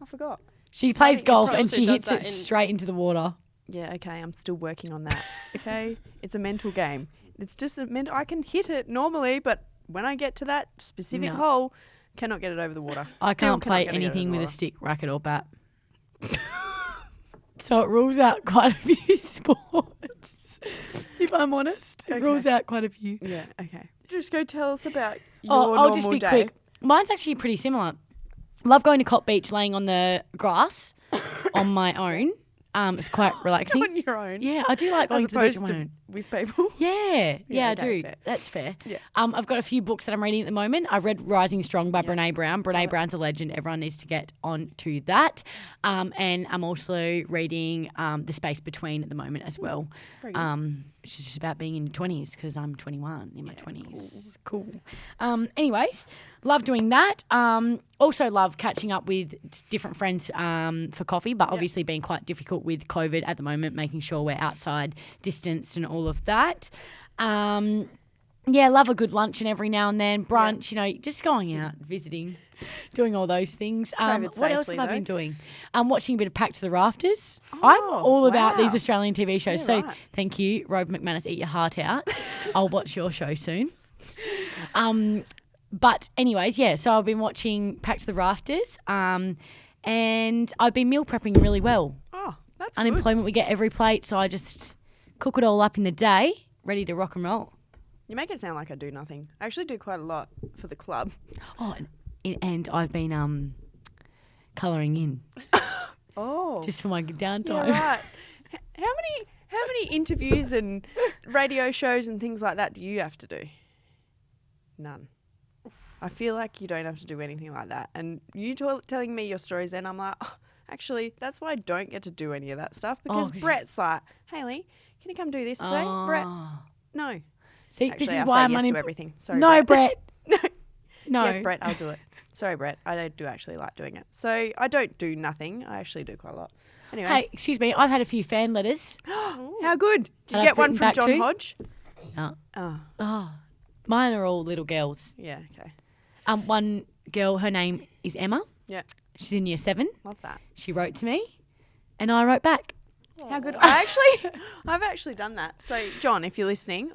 Speaker 1: I forgot.
Speaker 2: She plays
Speaker 1: think
Speaker 2: golf
Speaker 3: everyone
Speaker 2: and
Speaker 3: also
Speaker 2: she
Speaker 3: does
Speaker 2: hits
Speaker 3: that
Speaker 2: it
Speaker 3: in-
Speaker 2: straight into the water.
Speaker 1: Yeah, okay. I'm still working on that. Okay, it's a mental game. It's just a mental. I can hit it normally, but when I get to that specific
Speaker 2: No.
Speaker 1: hole, cannot get it over the water.
Speaker 2: I
Speaker 1: Still
Speaker 2: can't
Speaker 1: cannot
Speaker 2: play
Speaker 1: get it over
Speaker 2: anything
Speaker 1: the
Speaker 2: with a
Speaker 1: water.
Speaker 2: stick, racket, or bat. So it rules out quite a few sports. if I'm honest. It rules out quite a few.
Speaker 1: Yeah, okay. Just go tell us about your
Speaker 2: I'll
Speaker 1: normal
Speaker 2: just be
Speaker 1: day.
Speaker 2: quick. Mine's actually pretty similar. Love going to Cot Beach, laying on the grass on my own. It's quite relaxing.
Speaker 1: On your own.
Speaker 2: Yeah, I do like going
Speaker 1: As
Speaker 2: to the beach
Speaker 1: opposed
Speaker 2: on
Speaker 1: to
Speaker 2: my own.
Speaker 1: with people.
Speaker 2: Yeah, I
Speaker 1: okay,
Speaker 2: do.
Speaker 1: fair.
Speaker 2: That's fair.
Speaker 1: Yeah.
Speaker 2: I've got a few books that I'm reading at the moment. I read Rising Strong by Brene Brown. Brene Brown's a legend. Everyone needs to get on to that. And I'm also reading The Space Between at the moment as well, which is just about being in your 20s because I'm 21 in my 20s. Cool. Anyways, love doing that. Also love catching up with different friends for coffee, but obviously being quite difficult with COVID at the moment, making sure we're outside, distanced and all of that. Love a good lunch and every now and then, brunch, just going out, visiting, doing all those things. What else have I been doing? Watching a bit of Packed to the Rafters. I'm all about these Australian TV shows. Thank you, Rob McManus, eat your heart out. I'll watch your show soon. But anyways, so I've been watching Packed to the Rafters and I've been meal prepping really well.
Speaker 1: Oh, that's
Speaker 2: Unemployment, we get every plate, so I just cook it all up in the day, ready to rock and roll.
Speaker 1: You make it sound like I do nothing. I actually do quite a lot for the club.
Speaker 2: Oh, and I've been colouring in.
Speaker 1: Oh.
Speaker 2: Just for my downtime.
Speaker 1: Yeah, right. How many interviews and radio shows and things like that do you have to do? None. I feel like you don't have to do anything like that. And you telling me your stories then, I'm like, actually, that's why I don't get to do any of that stuff because Brett's like, Hayley, can you come do this today? Brett, no.
Speaker 2: See,
Speaker 1: Actually,
Speaker 2: this is
Speaker 1: I'll
Speaker 2: why
Speaker 1: say
Speaker 2: I'm
Speaker 1: yes to
Speaker 2: unemployed.
Speaker 1: everything. Sorry,
Speaker 2: No,
Speaker 1: Brett.
Speaker 2: No.
Speaker 1: Yes, Brett, I'll do it. Sorry, Brett. I do actually like doing it. So I don't do nothing. I actually do quite a lot. Anyway.
Speaker 2: Hey, excuse me. I've had a few fan letters.
Speaker 1: How good. Did you
Speaker 2: I've
Speaker 1: get one
Speaker 2: written
Speaker 1: from
Speaker 2: back
Speaker 1: John
Speaker 2: to.
Speaker 1: Hodge?
Speaker 2: No.
Speaker 1: Oh.
Speaker 2: Mine are all little girls.
Speaker 1: Yeah, okay.
Speaker 2: One girl, her name is Emma.
Speaker 1: Yeah.
Speaker 2: She's in year 7.
Speaker 1: Love that.
Speaker 2: She wrote to me and I wrote back.
Speaker 1: How good. I've actually done that. So, John, if you're listening, he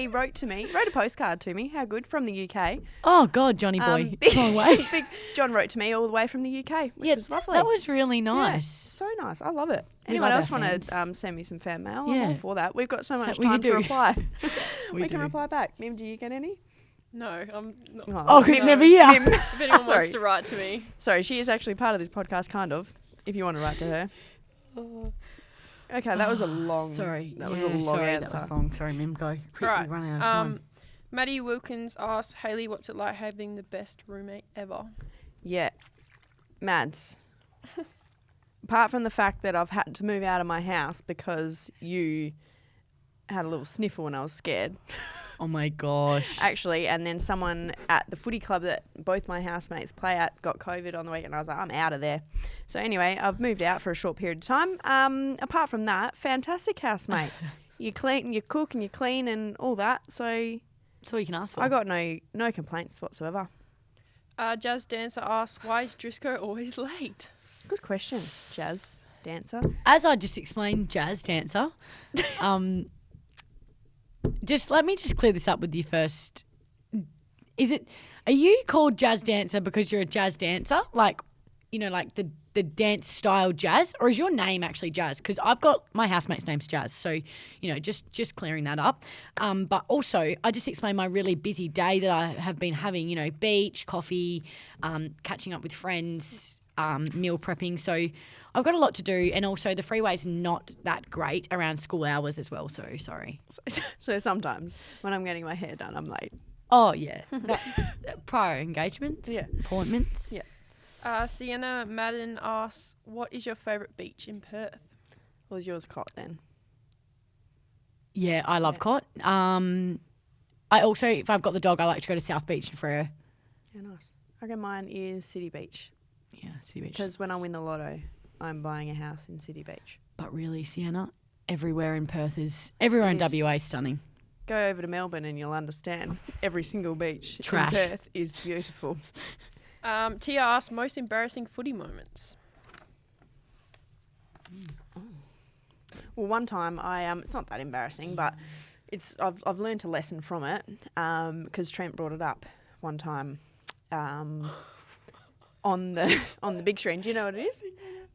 Speaker 1: wrote to me, wrote a postcard to me. How good, from the UK.
Speaker 2: Oh, God, Johnny boy. Long way.
Speaker 1: John wrote to me all the way from the UK, which was lovely.
Speaker 2: That was really nice.
Speaker 1: Yeah, so nice. I love it.
Speaker 2: We
Speaker 1: Anyone
Speaker 2: love
Speaker 1: else
Speaker 2: our
Speaker 1: want
Speaker 2: fans.
Speaker 1: to send me some fan mail?
Speaker 2: Yeah.
Speaker 1: I'm all for that. We've got so much
Speaker 2: we
Speaker 1: time
Speaker 2: do.
Speaker 1: to reply.
Speaker 2: We
Speaker 1: can
Speaker 2: do.
Speaker 1: reply back. Mim, do you get any?
Speaker 3: No, I'm not.
Speaker 2: Oh, because never here.
Speaker 3: If anyone
Speaker 1: Sorry.
Speaker 3: wants to write to me.
Speaker 1: Sorry, she is actually part of this podcast, kind of, if you want to write to her. Okay, that was a long...
Speaker 2: Sorry.
Speaker 1: That was a long answer.
Speaker 2: That was long. Sorry, Mim. Go. Quickly
Speaker 3: Right.
Speaker 2: run out of time.
Speaker 3: Maddie Wilkins asks, Hayley, what's it like having the best roommate ever?
Speaker 1: Yeah. Mads. Apart from the fact that I've had to move out of my house because you had a little sniffle when I was scared.
Speaker 2: Oh, my gosh.
Speaker 1: Actually, and then someone at the footy club that both my housemates play at got COVID on the weekend. I was like, I'm out of there. So anyway, I've moved out for a short period of time. Apart from that, fantastic housemate. You clean, you cook and you clean and all that. So
Speaker 2: that's all you can ask for.
Speaker 1: I got no complaints whatsoever.
Speaker 3: Jazz Dancer asks, why is Drisco always late?
Speaker 1: Good question, Jazz Dancer.
Speaker 2: As I just explained, Jazz Dancer, let me clear this up with you first. Are you called Jazz Dancer because you're a jazz dancer? Like the dance style jazz? Or is your name actually Jazz? Because I've got my housemate's name's Jazz. So, just clearing that up. But also, I just explained my really busy day that I have been having, beach, coffee, catching up with friends, meal prepping. So I've got a lot to do. And also the freeway's not that great around school hours as well. So sorry.
Speaker 1: So sometimes when I'm getting my hair done, I'm late.
Speaker 2: Oh, yeah. Prior engagements, appointments.
Speaker 1: Yeah.
Speaker 3: Sienna Madden asks, what is your favourite beach in Perth?
Speaker 1: Well, is yours Cot then?
Speaker 2: Yeah, I love Cot. I also, if I've got the dog, I like to go to South Beach and Freo.
Speaker 1: Yeah, nice. I reckon mine is City Beach.
Speaker 2: Yeah, City Beach.
Speaker 1: Because when I win the lotto, I'm buying a house in City Beach.
Speaker 2: But really, Sienna, everywhere in WA is stunning.
Speaker 1: Go over to Melbourne and you'll understand. Every single beach
Speaker 2: Trash.
Speaker 1: in Perth is beautiful.
Speaker 3: Tia asks, most embarrassing footy moments.
Speaker 1: Well, one time it's not that embarrassing, but I've learned a lesson from it because Trent brought it up one time on the big screen. Do you know what it is?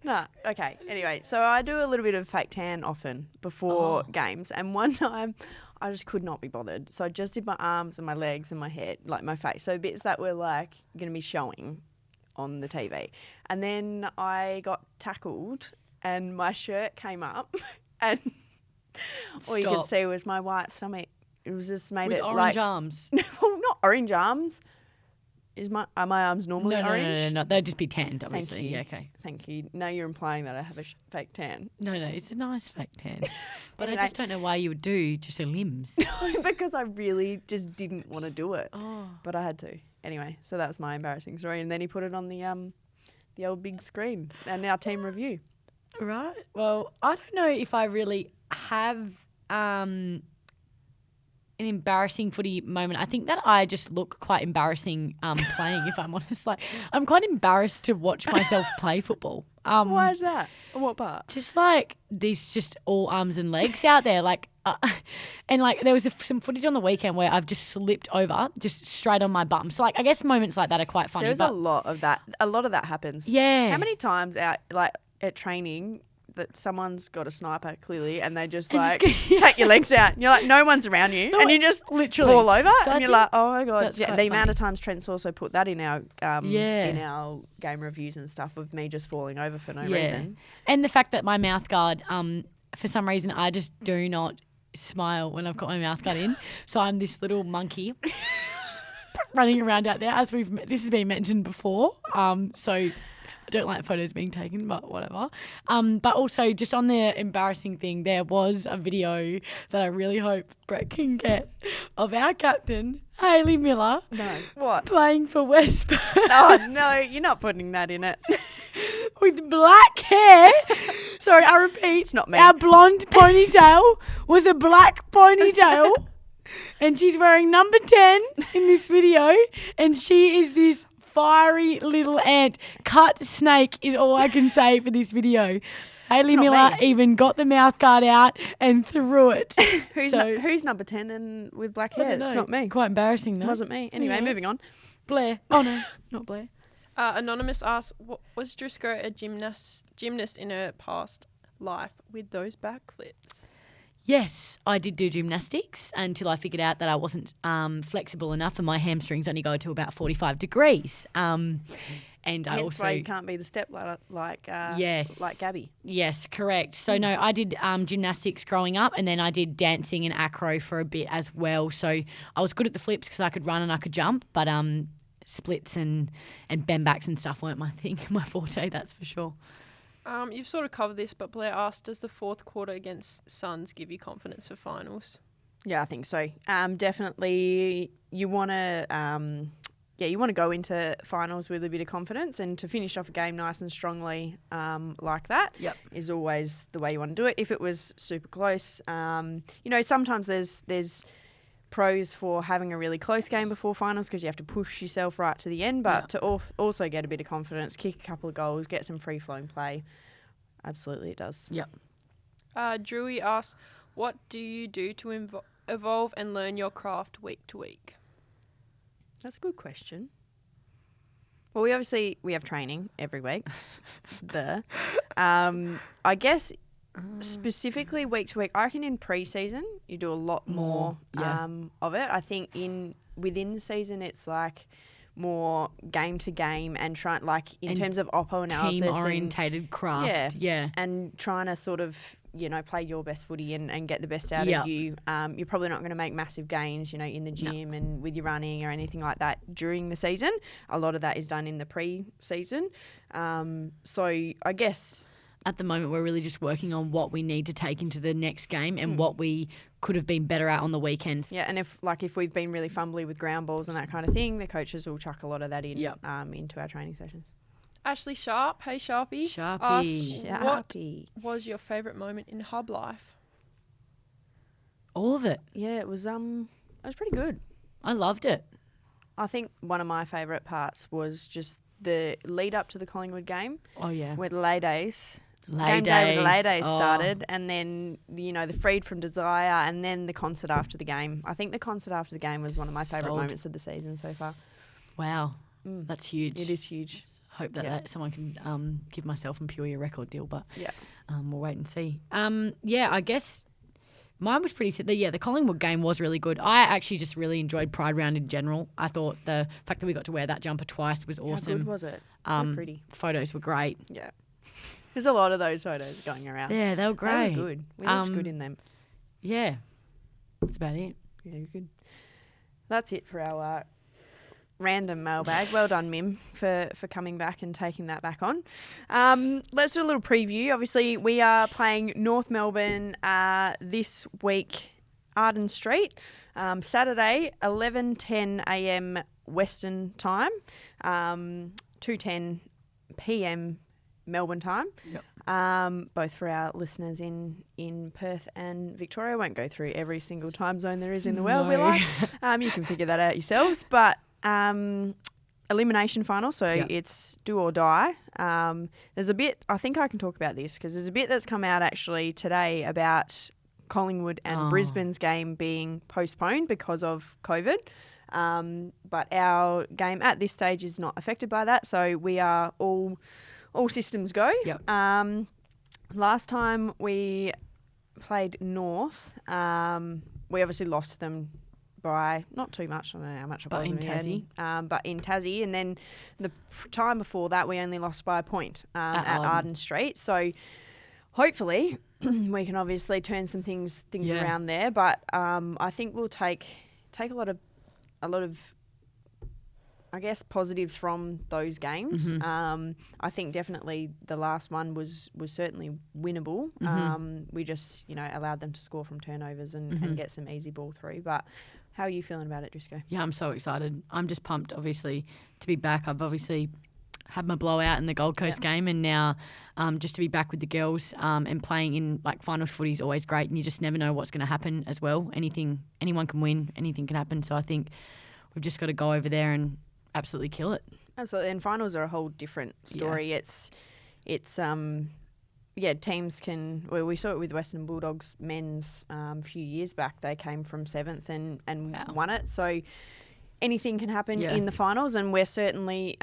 Speaker 1: No, okay. Anyway, so I do a little bit of fake tan often before games, and one time I just could not be bothered. So I just did my arms and my legs and my head, like my face. So bits that were like going to be showing on the TV. And then I got tackled and my shirt came up and all you could see was my white stomach. It was just made
Speaker 2: With
Speaker 1: it
Speaker 2: orange
Speaker 1: like
Speaker 2: arms.
Speaker 1: well, not orange arms. Are my arms normally orange?
Speaker 2: No. They'd just be tanned, obviously.
Speaker 1: Thank you.
Speaker 2: Yeah, okay.
Speaker 1: Thank you. Now you're implying that I have a fake tan.
Speaker 2: No, it's a nice fake tan. But
Speaker 1: Anyway.
Speaker 2: I just don't know why you would do just her limbs.
Speaker 1: Because I really just didn't want to do it.
Speaker 2: Oh.
Speaker 1: But I had to. Anyway, so that was my embarrassing story. And then he put it on the old big screen. And our team review.
Speaker 2: Right. Well, I don't know if I really have an embarrassing footy moment. I think that I just look quite embarrassing playing, if I'm honest. Like, I'm quite embarrassed to watch myself play football.
Speaker 1: Why is that? What part?
Speaker 2: Just like this, just all arms and legs out there. Like, and like there was some footage on the weekend where I've just slipped over, just straight on my bum. So like, I guess moments like that are quite funny.
Speaker 1: There's a lot of that. A lot of that happens.
Speaker 2: Yeah.
Speaker 1: How many times out, like, at training that someone's got a sniper clearly and they just like take your legs out and you're like, no one's around you, and you just
Speaker 2: literally
Speaker 1: fall over
Speaker 2: So
Speaker 1: and
Speaker 2: I
Speaker 1: you're
Speaker 2: think
Speaker 1: like, oh my God.
Speaker 2: that's
Speaker 1: Yeah,
Speaker 2: quite
Speaker 1: the amount
Speaker 2: funny.
Speaker 1: of times Trent's also put that in our game reviews and stuff of me just falling over for no reason.
Speaker 2: And the fact that my mouth guard, for some reason, I just do not smile when I've got my mouth guard in. So I'm this little monkey running around out there, as this has been mentioned before. So I don't like photos being taken, but whatever. But also, just on the embarrassing thing, there was a video that I really hope Brett can get of our captain, Hayley Miller,
Speaker 1: No. What?
Speaker 2: playing for West Perth.
Speaker 1: Oh, no, you're not putting that in it.
Speaker 2: With black hair. Sorry, I repeat.
Speaker 1: It's not me.
Speaker 2: Our blonde ponytail was a black ponytail. And she's wearing number 10 in this video. And she is this fiery little ant. Cut snake is all I can say for this video. Hayley
Speaker 1: not
Speaker 2: Miller
Speaker 1: me.
Speaker 2: even got the mouth guard out and threw it.
Speaker 1: Who's number 10 and with black hair? It's not me.
Speaker 2: Quite embarrassing though.
Speaker 1: It wasn't me. Anyway,
Speaker 2: Yeah.
Speaker 1: moving on.
Speaker 2: Blair. Oh no, not Blair.
Speaker 3: Anonymous asks, was Drisco a gymnast in her past life with those backflips?
Speaker 2: Yes, I did do gymnastics until I figured out that I wasn't flexible enough and my hamstrings only go to about 45 degrees. And I
Speaker 1: Hence
Speaker 2: also...
Speaker 1: why you can't be the step ladder like Gabby.
Speaker 2: Yes, correct. So, no, I did gymnastics growing up and then I did dancing and acro for a bit as well. So I was good at the flips because I could run and I could jump, but splits and bend backs and stuff weren't my thing, my forte, that's for sure.
Speaker 3: You've sort of covered this, but Blair asked, does the fourth quarter against Suns give you confidence for finals?
Speaker 1: Yeah, I think so. Definitely, you want to, you want to go into finals with a bit of confidence, and to finish off a game nice and strongly like that is always the way you want to do it. If it was super close, sometimes there's pros for having a really close game before finals because you have to push yourself right to the end, but to also get a bit of confidence, kick a couple of goals, get some free-flowing play. Absolutely, it does.
Speaker 2: Yep.
Speaker 3: Drewy asks, what do you do to evolve and learn your craft week to week?
Speaker 1: That's a good question. Well, we have training every week. I guess specifically week to week, I reckon in pre-season you do a lot more of it. I think within the season it's like more game to game and in terms of oppo analysis,
Speaker 2: team orientated craft. Yeah.
Speaker 1: And trying to sort of play your best footy and get the best out of you. You're probably not going to make massive gains in the gym and with your running or anything like that during the season. A lot of that is done in the pre-season. So I guess
Speaker 2: at the moment we're really just working on what we need to take into the next game and what we could have been better at on the weekends.
Speaker 1: Yeah, and if we've been really fumbly with ground balls and that kind of thing, the coaches will chuck a lot of that in into our training sessions.
Speaker 3: Ashley Sharp, hey Sharpie.
Speaker 2: Sharpie.
Speaker 3: What was your favourite moment in hub life?
Speaker 2: All of it.
Speaker 1: Yeah, it was pretty good.
Speaker 2: I loved it.
Speaker 1: I think one of my favourite parts was just the lead up to the Collingwood game.
Speaker 2: Oh yeah.
Speaker 1: Where the lay days
Speaker 2: Lay
Speaker 1: days started, and then the freed from desire, and then the concert after the game. I think the concert after the game was one of my favourite moments of the season so far.
Speaker 2: Wow, that's huge.
Speaker 1: It is huge.
Speaker 2: Hope that someone can give myself and Pui a record deal, but
Speaker 1: Yeah.
Speaker 2: we'll wait and see. I guess mine was pretty sad. The Collingwood game was really good. I actually just really enjoyed Pride Round in general. I thought the fact that we got to wear that jumper twice was awesome.
Speaker 1: How good was it? So pretty.
Speaker 2: Photos were great.
Speaker 1: Yeah. There's a lot of those photos going around.
Speaker 2: Yeah, they were great.
Speaker 1: They were good. We looked good in them.
Speaker 2: Yeah, that's about it.
Speaker 1: Yeah, good. That's it for our random mailbag. Well done, Mim, for coming back and taking that back on. Let's do a little preview. Obviously, we are playing North Melbourne this week, Arden Street, Saturday, 11:10 a.m. Western time, 2:10 p.m. Melbourne time.
Speaker 2: Yep.
Speaker 1: Both for our listeners in Perth and Victoria. I won't go through every single time zone there is in the world.
Speaker 2: No.
Speaker 1: We like. You can figure that out yourselves. But elimination final, so it's do or die. There's a bit, I think I can talk about this because there's a bit that's come out actually today about Collingwood and Brisbane's game being postponed because of COVID. But our game at this stage is not affected by that, so we are all systems go.
Speaker 2: Yep.
Speaker 1: Last time we played North, we obviously lost them by not too much. I don't know how much it was
Speaker 2: in Tassie.
Speaker 1: but in Tassie. And then the time before that, we only lost by a point at Arden Street. So hopefully we can obviously turn some things around there. But I think we'll take a lot of I guess positives from those games. I think definitely the last one was certainly winnable. We just allowed them to score from turnovers and get some easy ball through. But how are you feeling about it, Drisco?
Speaker 2: Yeah, I'm so excited. I'm just pumped, obviously, to be back. I've obviously had my blowout in the Gold Coast game, and now just to be back with the girls and playing in finals footy is always great, and you just never know what's going to happen as well. Anyone can win, anything can happen. So I think we've just got to go over there and absolutely kill it.
Speaker 1: Absolutely, and finals are a whole different story.
Speaker 2: Yeah.
Speaker 1: It's teams can. Well, we saw it with Western Bulldogs men's a few years back. They came from 7th and won it. So anything can happen in the finals, and we're certainly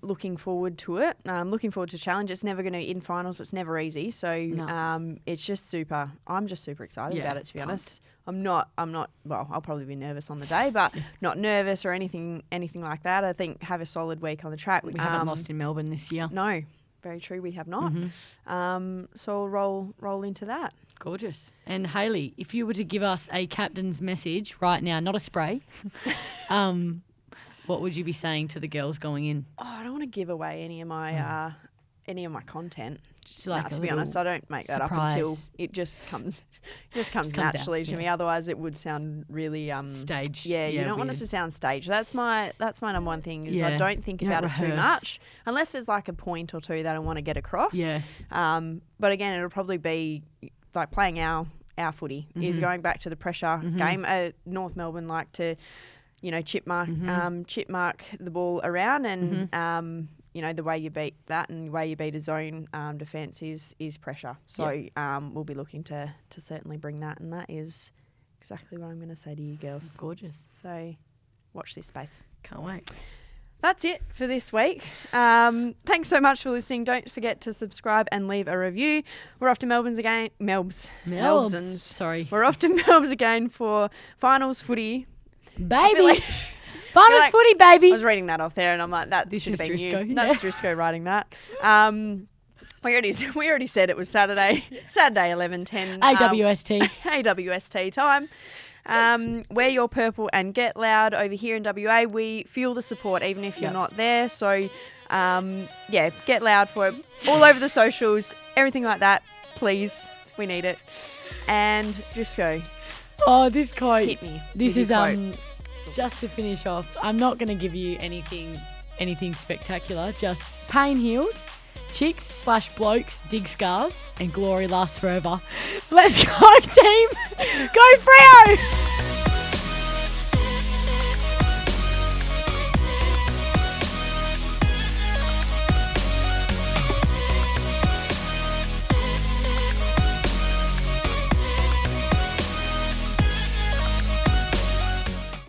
Speaker 1: looking forward to it. Looking forward to challenge. It's never going to in finals. It's never easy. So it's just super. I'm just super excited about it. To be honest, I'm not. Well, I'll probably be nervous on the day, but not nervous or anything like that. I think have a solid week on the track.
Speaker 2: We haven't lost in Melbourne this year.
Speaker 1: No. Very true, we have not. So we'll roll into that.
Speaker 2: Gorgeous. And Hayley, if you were to give us a captain's message right now, not a spray, what would you be saying to the girls going in?
Speaker 1: Oh, I don't want to give away any of my content.
Speaker 2: Just like
Speaker 1: to be honest, I don't make that up until it just comes naturally to me. Otherwise, it would sound really
Speaker 2: staged.
Speaker 1: Yeah, you don't want it to sound staged. That's my number one thing. Is I don't think about it too much unless there's like a point or two that I want to get across.
Speaker 2: Yeah.
Speaker 1: But again, it'll probably be like playing our footy is going back to the pressure game. North Melbourne like to, chipmark the ball around and. The way you beat that and the way you beat a zone defence is pressure. So we'll be looking to certainly bring that, and that is exactly what I'm going to say to you girls.
Speaker 2: Gorgeous.
Speaker 1: So watch this space.
Speaker 2: Can't wait.
Speaker 1: That's it for this week. Thanks so much for listening. Don't forget to subscribe and leave a review. We're off to Melbourne's again. Melbs.
Speaker 2: Sorry.
Speaker 1: We're off to Melbs again for finals footy.
Speaker 2: Baby. Finals footy, baby.
Speaker 1: I was reading that off there, and I'm like, that
Speaker 2: this
Speaker 1: should
Speaker 2: is
Speaker 1: have been
Speaker 2: Drisco.
Speaker 1: you. That's Drisco writing that. We already said it was Saturday 11:10
Speaker 2: AWST.
Speaker 1: AWST time. Wear your purple and get loud over here in WA. We feel the support, even if you're not there. So, get loud for it. All over the socials, everything like that. Please, we need it. And Drisco.
Speaker 2: Oh, this quote.
Speaker 1: Hit me.
Speaker 2: This is just to finish off. I'm not going to give you anything spectacular. Just pain heals, chicks/blokes dig scars, and glory lasts forever. Let's go, team. Go Freo.